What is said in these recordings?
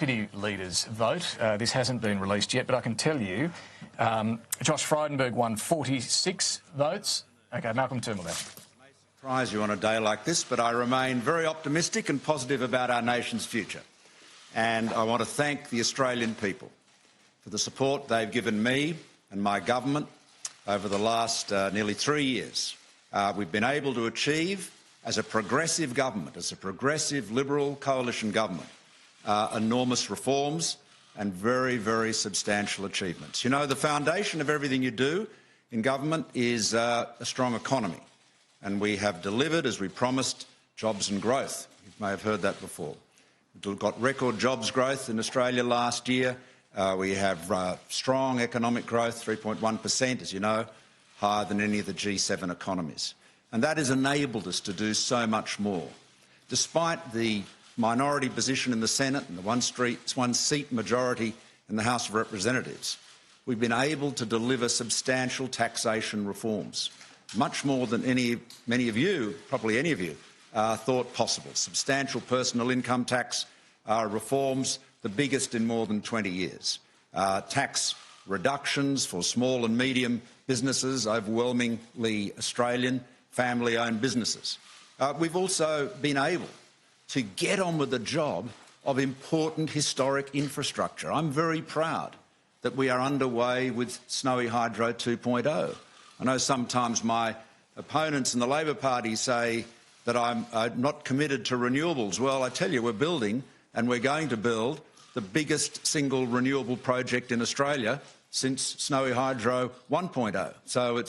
Deputy Leader's vote. This hasn't been released yet, but I can tell you Josh Frydenberg won 46 votes. OK, Malcolm Turnbull now. Surprise you on a day like this, but I remain very optimistic and positive about our nation's future. And I want to thank the Australian people for the support they've given me and my government over the last nearly 3 years. We've been able to achieve, as a progressive government, as a progressive Liberal coalition government, enormous reforms and very, very substantial achievements. You know, the foundation of everything you do in government is a strong economy. And we have delivered, as we promised, jobs and growth. You may have heard that before. We've got record jobs growth in Australia last year. We have strong economic growth, 3.1%, as you know, higher than any of the G7 economies. And that has enabled us to do so much more. Despite the minority position in the Senate and the one-seat majority in the House of Representatives, we've been able to deliver substantial taxation reforms, much more than many of you, probably any of you, thought possible. Substantial personal income tax reforms, the biggest in more than 20 years. Tax reductions for small and medium businesses, overwhelmingly Australian family-owned businesses. We've also been able to get on with the job of important historic infrastructure. I'm very proud that we are underway with Snowy Hydro 2.0. I know sometimes my opponents in the Labor Party say that I'm not committed to renewables. Well, I tell you, we're building and we're going to build the biggest single renewable project in Australia since Snowy Hydro 1.0. So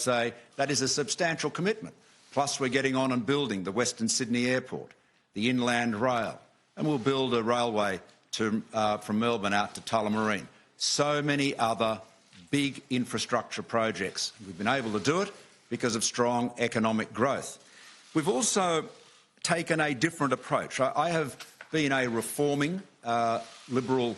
that is a substantial commitment. Plus, we're getting on and building the Western Sydney Airport, the Inland Rail, and we'll build a railway from Melbourne out to Tullamarine. So many other big infrastructure projects. We've been able to do it because of strong economic growth. We've also taken a different approach. I have been a reforming Liberal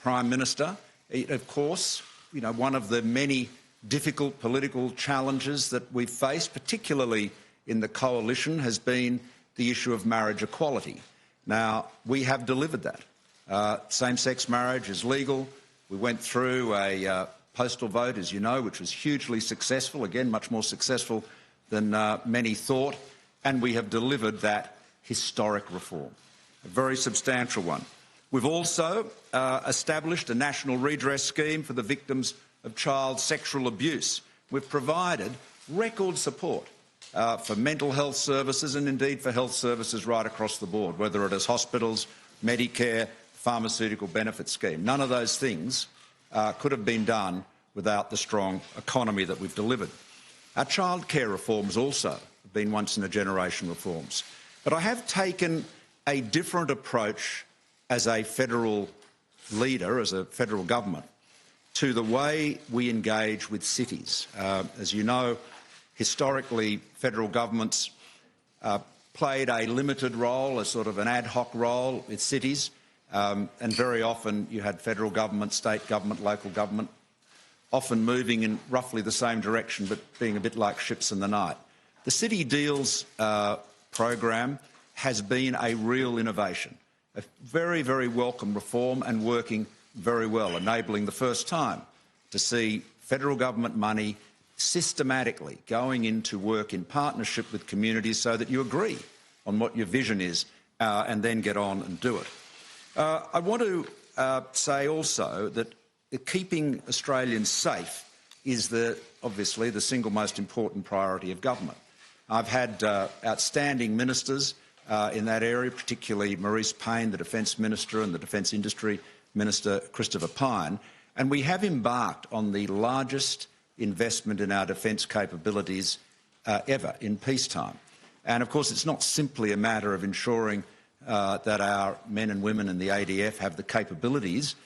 Prime Minister. Of course, you know, one of the many difficult political challenges that we've faced, particularly in the coalition, has been the issue of marriage equality. Now, we have delivered that. Same-sex marriage is legal. We went through a postal vote, as you know, which was hugely successful, again, much more successful than many thought, and we have delivered that historic reform, a very substantial one. We've also established a national redress scheme for the victims of child sexual abuse. We've provided record support for mental health services and indeed for health services right across the board, whether it is hospitals, Medicare, pharmaceutical benefit scheme. None of those things could have been done without the strong economy that we've delivered. Our childcare reforms also have been once-in-a-generation reforms. But I have taken a different approach as a federal leader, as a federal government, to the way we engage with cities. As you know, historically, federal governments played a limited role, a sort of an ad hoc role with cities. And very often you had federal government, state government, local government, often moving in roughly the same direction but being a bit like ships in the night. The City Deals program has been a real innovation, a very, very welcome reform and working very well, enabling the first time to see federal government money systematically going into work in partnership with communities so that you agree on what your vision is and then get on and do it. I want to say also that keeping Australians safe is obviously the single most important priority of government. I've had outstanding ministers in that area, particularly Maurice Payne, the Defence Minister, and the Defence Industry Minister, Christopher Pyne, and we have embarked on the largest investment in our defence capabilities ever in peacetime. And of course, it's not simply a matter of ensuring that our men and women in the ADF have the capabilities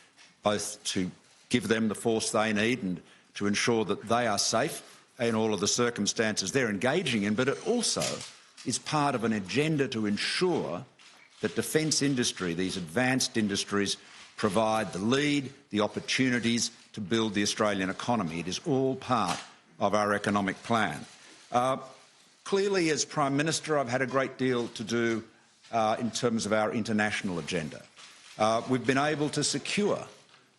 both to give them the force they need and to ensure that they are safe in all of the circumstances they're engaging in, but it also is part of an agenda to ensure that defence industry, these advanced industries, provide the lead, the opportunities to build the Australian economy. It is all part of our economic plan. Clearly, as Prime Minister, I've had a great deal to do in terms of our international agenda. We've been able to secure,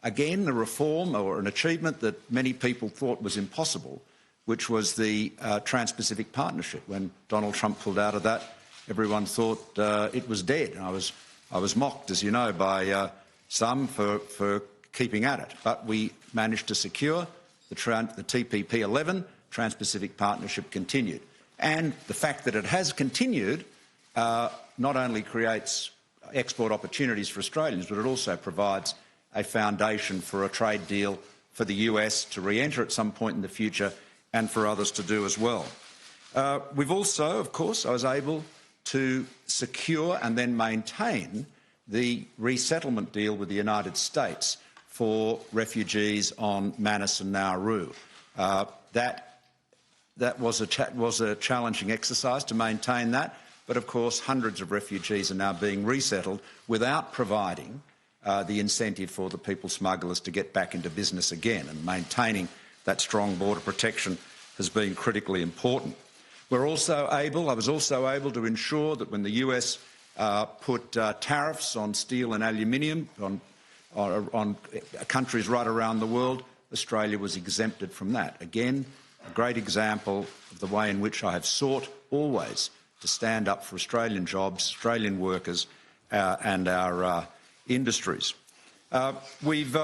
again, a reform or an achievement that many people thought was impossible, which was the Trans-Pacific Partnership. When Donald Trump pulled out of that, everyone thought it was dead. I was mocked, as you know, by some for keeping at it. But we managed to secure the TPP-11, Trans-Pacific Partnership continued. And the fact that it has continued not only creates export opportunities for Australians, but it also provides a foundation for a trade deal for the US to re-enter at some point in the future and for others to do as well. We've also, of course, I was able to secure and then maintain the resettlement deal with the United States for refugees on Manus and Nauru. That was a challenging exercise to maintain that, but of course hundreds of refugees are now being resettled without providing the incentive for the people smugglers to get back into business again, and maintaining that strong border protection has been critically important. I was also able to ensure that when the US put tariffs on steel and aluminium on countries right around the world, Australia was exempted from that. Again, a great example of the way in which I have sought always to stand up for Australian jobs, Australian workers and our industries. We've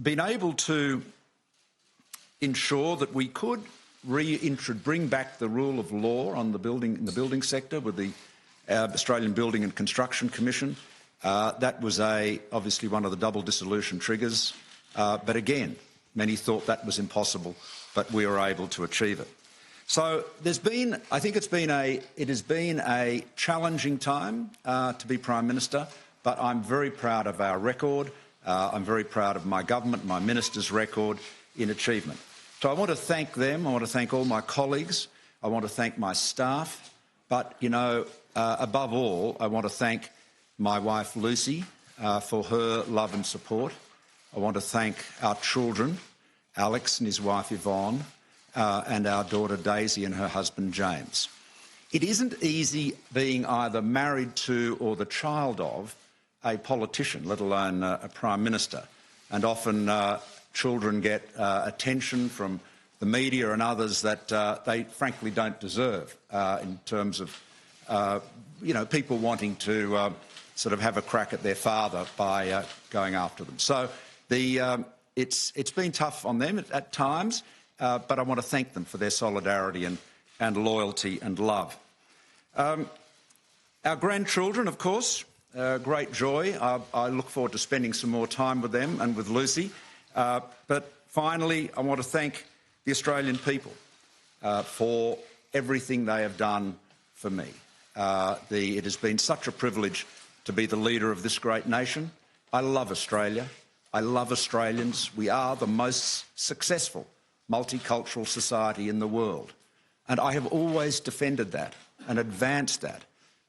been able to ensure that we could bring back the rule of law in the building sector with the Australian Building and Construction Commission. That was obviously one of the double dissolution triggers, but again, many thought that was impossible, but we were able to achieve it. So I think it has been a challenging time to be Prime Minister, but I'm very proud of our record. I'm very proud of my government, my minister's record in achievement. So I want to thank them. I want to thank all my colleagues. I want to thank my staff. But, above all, I want to thank my wife, Lucy, for her love and support. I want to thank our children, Alex and his wife, Yvonne, and our daughter, Daisy, and her husband, James. It isn't easy being either married to or the child of a politician, let alone a Prime Minister. And often children get attention from the media and others that they frankly don't deserve in terms of, people wanting to sort of have a crack at their father by going after them. So it's been tough on them at times, but I want to thank them for their solidarity and loyalty and love. Our grandchildren, of course, great joy. I look forward to spending some more time with them and with Lucy. But finally, I want to thank the Australian people for everything they have done for me. It has been such a privilege to be the leader of this great nation. I love Australia. I love Australians. We are the most successful multicultural society in the world. And I have always defended that and advanced that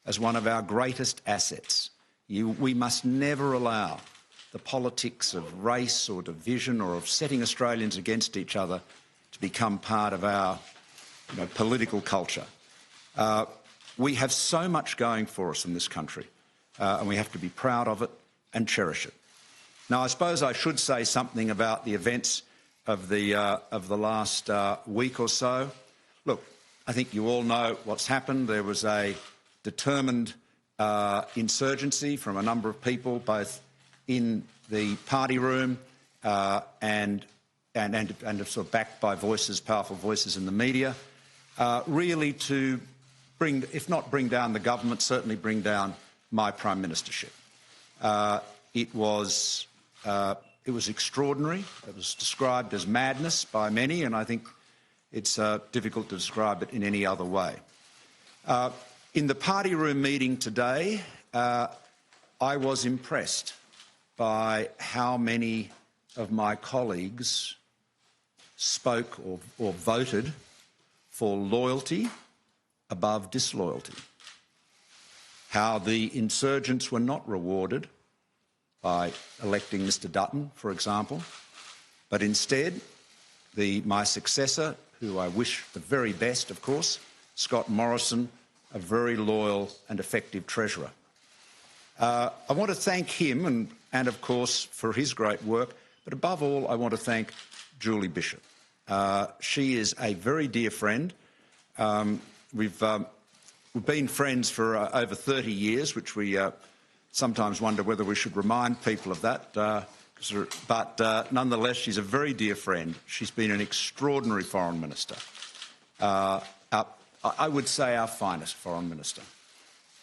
as one of our greatest assets. We must never allow the politics of race or division or of setting Australians against each other to become part of our political culture. We have so much going for us in this country, and we have to be proud of it and cherish it. Now, I suppose I should say something about the events of the last week or so. Look, I think you all know what's happened. There was a determined insurgency from a number of people, both in the party room and sort of backed by powerful voices in the media, really to bring, if not bring down the government, certainly bring down my prime ministership. It was extraordinary. It was described as madness by many, and I think it's difficult to describe it in any other way. In the party room meeting today, I was impressed by how many of my colleagues spoke or voted for loyalty above disloyalty. How the insurgents were not rewarded by electing Mr Dutton, for example, but instead my successor, who I wish the very best, of course, Scott Morrison, a very loyal and effective treasurer. I want to thank him and of course, for his great work. But above all, I want to thank Julie Bishop. She is a very dear friend. We've been friends for over 30 years, which we sometimes wonder whether we should remind people of that. But nonetheless, she's a very dear friend. She's been an extraordinary foreign minister. I would say our finest foreign minister.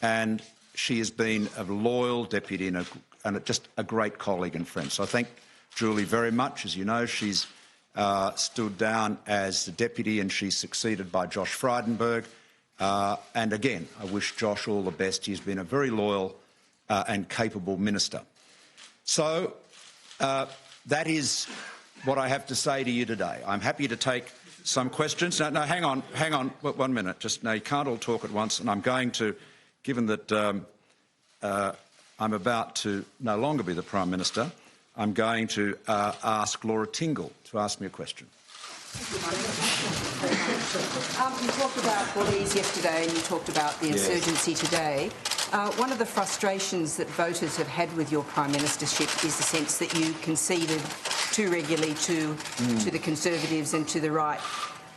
And she has been a loyal deputy and just a great colleague and friend. So I thank Julie very much. As you know, she's stood down as the deputy and she's succeeded by Josh Frydenberg. And again, I wish Josh all the best. He's been a very loyal and capable minister. So that is what I have to say to you today. I'm happy to take some questions. No, hang on 1 minute. Just no, you can't all talk at once. And I'm going to, given that I'm about to no longer be the Prime Minister, I'm going to ask Laura Tingle to ask me a question. You talked about bullies yesterday and you talked about the insurgency today. One of the frustrations that voters have had with your Prime Ministership is the sense that you conceded too regularly to the Conservatives and to the right.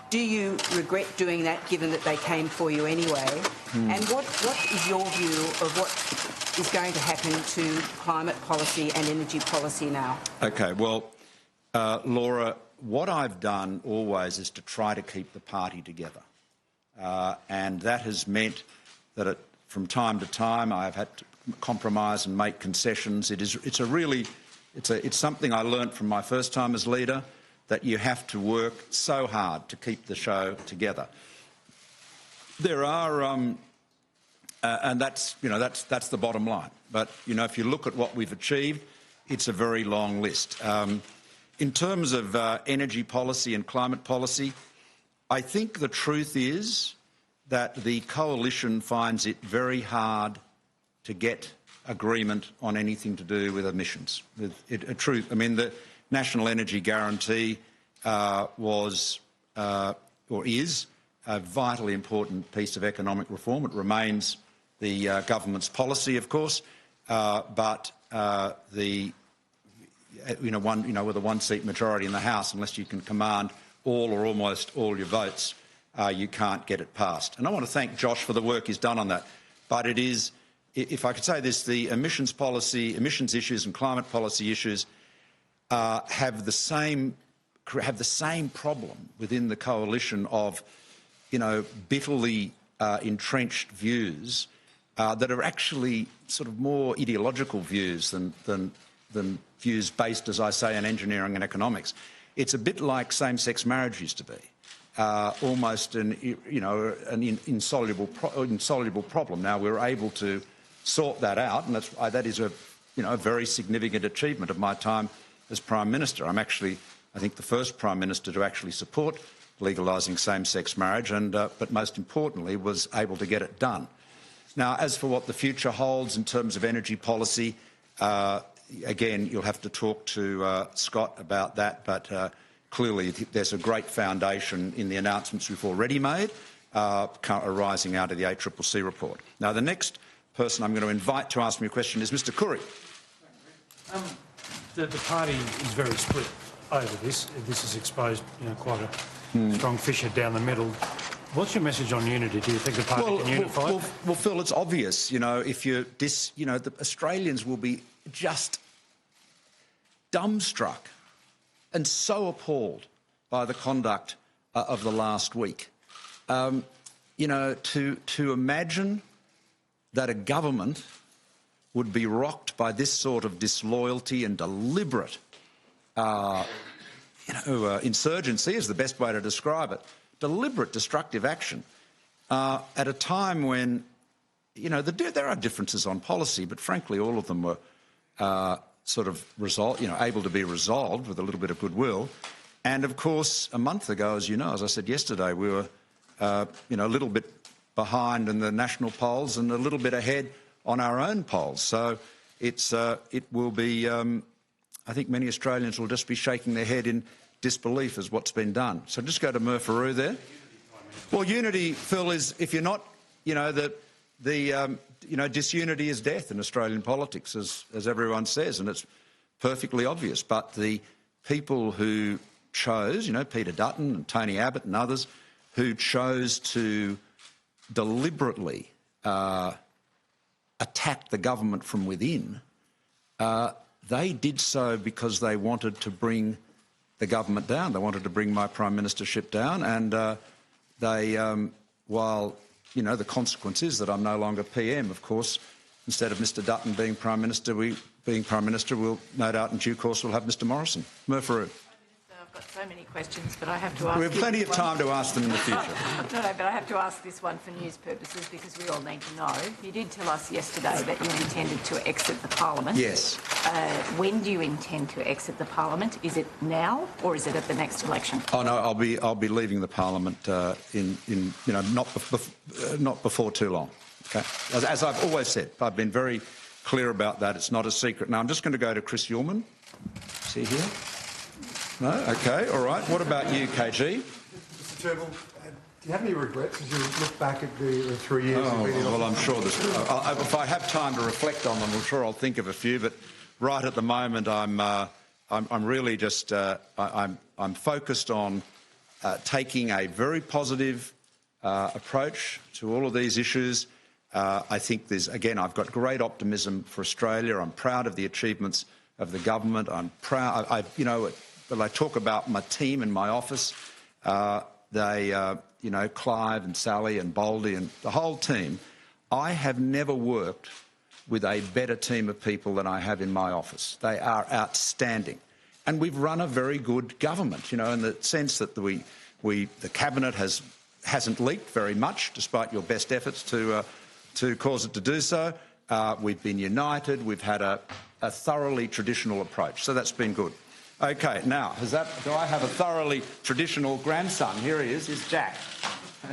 Do you regret doing that, given that they came for you anyway? And what is your view of what is going to happen to climate policy and energy policy now? OK, well, Laura, what I've done always is to try to keep the party together. And that has meant that from time to time I've had to compromise and make concessions. It's something I learnt from my first time as leader, that you have to work so hard to keep the show together. There are, and that's the bottom line. But if you look at what we've achieved, it's a very long list. In terms of energy policy and climate policy, I think the truth is that the coalition finds it very hard to get agreement on anything to do with emissions. The National Energy Guarantee was or is a vitally important piece of economic reform. It remains the government's policy, of course, but with a one-seat majority in the House, unless you can command all or almost all your votes, you can't get it passed. And I want to thank Josh for the work he's done on that. But it is, if I could say this, the emissions issues and climate policy issues have the same problem within the coalition of, bitterly entrenched views that are actually sort of more ideological views than views based, as I say, on engineering and economics. It's a bit like same-sex marriage used to be, almost an insoluble problem. Now we're able to sort that out, and that is a very significant achievement of my time as Prime Minister. I'm actually, I think, the first Prime Minister to actually support legalising same-sex marriage, but most importantly, was able to get it done. Now, as for what the future holds in terms of energy policy, again, you'll have to talk to Scott about that, but clearly there's a great foundation in the announcements we've already made arising out of the ACCC report. Now, the next person I'm going to invite to ask me a question is Mr Curry. The party is very split over this. This has exposed quite a strong fissure down the middle. What's your message on unity? Do you think the party can unify? Well, Phil, it's obvious. If the Australians will be just dumbstruck and so appalled by the conduct of the last week. To imagine that a government would be rocked by this sort of disloyalty and deliberate, insurgency is the best way to describe it. Deliberate destructive action at a time when, there are differences on policy, but frankly, all of them were able to be resolved with a little bit of goodwill. And of course, a month ago, as I said yesterday, we were, a little bit behind in the national polls and a little bit ahead on our own polls. So it will be, I think many Australians will just be shaking their head in disbelief as what's been done. So just go to Murpharoo there. Well, unity, Phil, is if you're not, the disunity is death in Australian politics, as everyone says, and it's perfectly obvious. But the people who chose, Peter Dutton and Tony Abbott and others, who chose to deliberately attack the government from within, they did so because they wanted to bring the government down. They wanted to bring my Prime Ministership down, and while the consequence is that I'm no longer PM, of course, instead of Mr Dutton being Prime Minister, we'll no doubt in due course we'll have Mr Morrison. Murphy. I've got so many questions, but I have to ask... We have plenty of time to ask them in the future. No, but I have to ask this one for news purposes because we all need to know. You did tell us yesterday that you intended to exit the Parliament. Yes. When do you intend to exit the Parliament? Is it now or is it at the next election? Oh no, I'll be leaving the Parliament not before too long. Okay. As I've always said, I've been very clear about that. It's not a secret. Now I'm just going to go to Chris Uhlmann. Is he here? No? OK, all right. What about you, KG? Mr Turnbull, do you have any regrets as you look back at the 3 years? Well, I'm sure if I have time to reflect on them, I'm sure I'll think of a few. But right at the moment, I'm really just I'm focused on taking a very positive approach to all of these issues. I think I've got great optimism for Australia. I'm proud of the achievements of the government. I'm proud. When I talk about my team in my office, Clive and Sally and Boldy and the whole team, I have never worked with a better team of people than I have in my office. They are outstanding. And we've run a very good government, in the sense that the Cabinet hasn't leaked very much, despite your best efforts to cause it to do so. We've been united. We've had a thoroughly traditional approach. So that's been good. OK, now, do I have a thoroughly traditional grandson? Here he is. Here's Jack.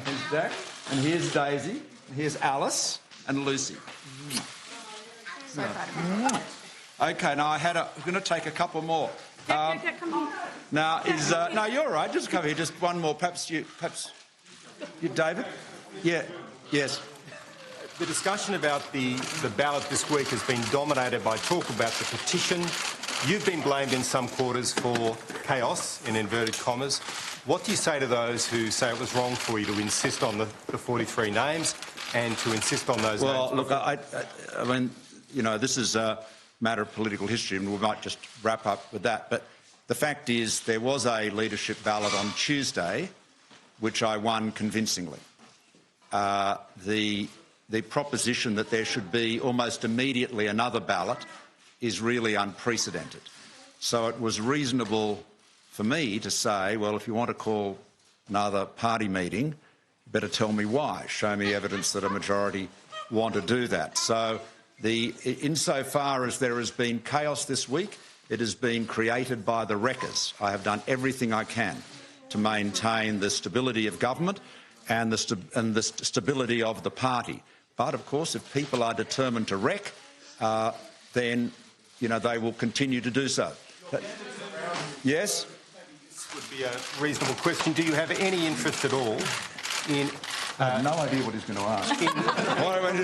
Here's Jack. And here's Daisy. And here's Alice and Lucy. So proud. OK, now I'm going to take a couple more. Jack, come on. Now, no, you're all right. Just come here. Just one more. Perhaps you, David? Yeah. Yes. The discussion about the ballot this week has been dominated by talk about the petition. You've been blamed in some quarters for chaos, in inverted commas. What do you say to those who say it was wrong for you to insist on the 43 names and to insist on those names? Well, look, I mean, this is a matter of political history, and we might just wrap up with that. But the fact is there was a leadership ballot on Tuesday, which I won convincingly. The proposition that there should be almost immediately another ballot is really unprecedented. So it was reasonable for me to say, well, if you want to call another party meeting, you better tell me why. Show me evidence that a majority want to do that. So insofar as there has been chaos this week, it has been created by the wreckers. I have done everything I can to maintain the stability of government and the stability of the party. But, of course, if people are determined to wreck, then, they will continue to do so. Yes? This would be a reasonable question. Do you have any interest at all in... I have no idea what he's going to ask.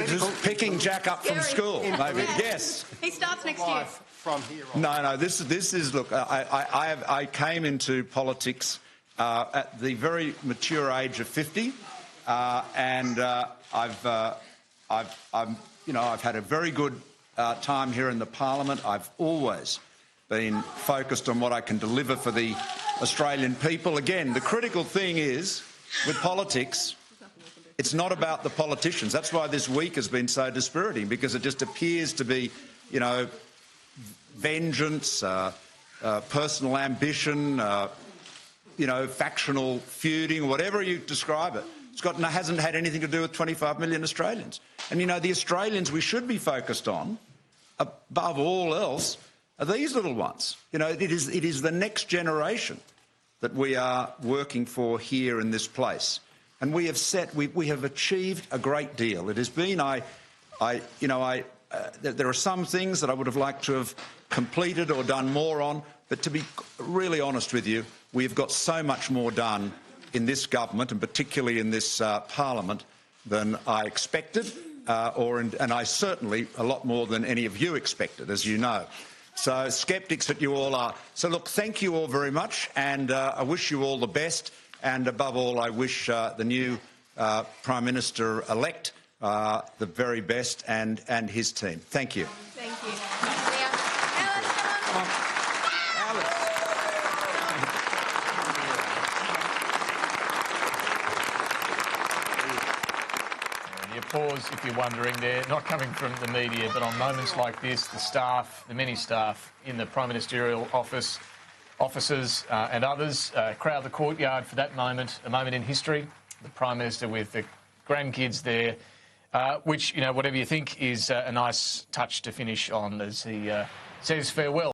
Just picking Jack up from school, maybe. Yes. He starts next year. From here on. No. This is. Look, I came into politics at the very mature age of 50, and I've had a very good time here in the Parliament. I've always been focused on what I can deliver for the Australian people. Again, the critical thing is, with politics, it's not about the politicians. That's why this week has been so dispiriting, because it just appears to be, vengeance, personal ambition, factional feuding, whatever you describe it. Hasn't had anything to do with 25 million Australians. And, the Australians we should be focused on, above all else, are these little ones. It is the next generation that we are working for here in this place. And we have achieved a great deal. It has been, there are some things that I would have liked to have completed or done more on, but to be really honest with you, we've got so much more done in this government, and particularly in this Parliament, than I expected, and I certainly a lot more than any of you expected, as you know. So sceptics that you all are. So look, thank you all very much, and I wish you all the best. And above all, I wish the new Prime Minister-elect the very best, and his team. Thank you. Thank you. The applause, if you're wondering, they're not coming from the media, but on moments like this, the staff, the many staff in the Prime Ministerial office, officers and others crowd the courtyard for that moment, a moment in history. The Prime Minister with the grandkids there, which, you know, whatever you think, is a nice touch to finish on as he says farewell.